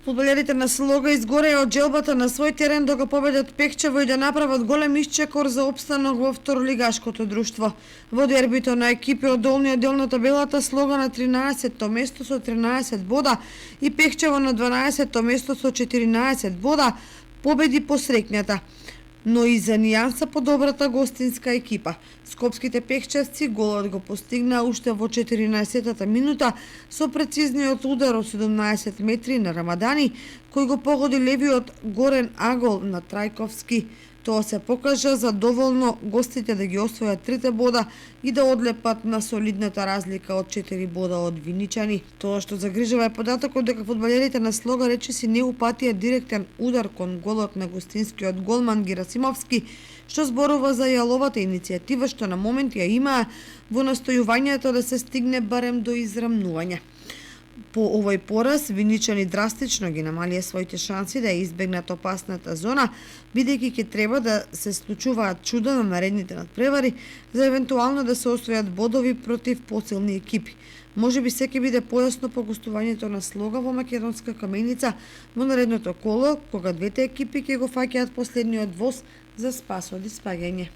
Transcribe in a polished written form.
Фудбалерите на Слога изгореа од желбата на свој терен да го победат Пехчево и да направат голем исчекор за опстанок во второлигашкото друштво. Во дербито на екипи од долниот дел на табелата Слога на 13-то место со 13 бода и Пехчево на 12-то место со 14 бода победи посрекњата, но и за нијанса по добрата гостинска екипа. Скопските пехчевци голот го постигнаа уште во 14-та минута со прецизниот удар од 17 метри на Рамадани, кој го погоди левиот горен агол на Трајковски. Тоа се покажа за доволно гостите да ги освојат трите бода и да одлепат на солидната разлика од 4 бода од Виничани. Тоа што загрижува е податокот дека фудбалерите на Слога речиси не упатија директен удар кон голот на гостинскиот голман Герасимовски, што зборува за јаловата иницијатива што на моменти ја имаа во настојувањето да се стигне барем до израмнување. По овој пораз, Виничани драстично ги намалија своите шанси да ја избегнат опасната зона, бидејќи ќе треба да се случуваат чуда на наредните надпревари за евентуално да се освојат бодови против посилни екипи. Може би се ќе биде појасно по гостувањето на Слога во Македонска Каменица во наредното коло, кога двете екипи ќе го фаќаат последниот воз за спас од испаѓање.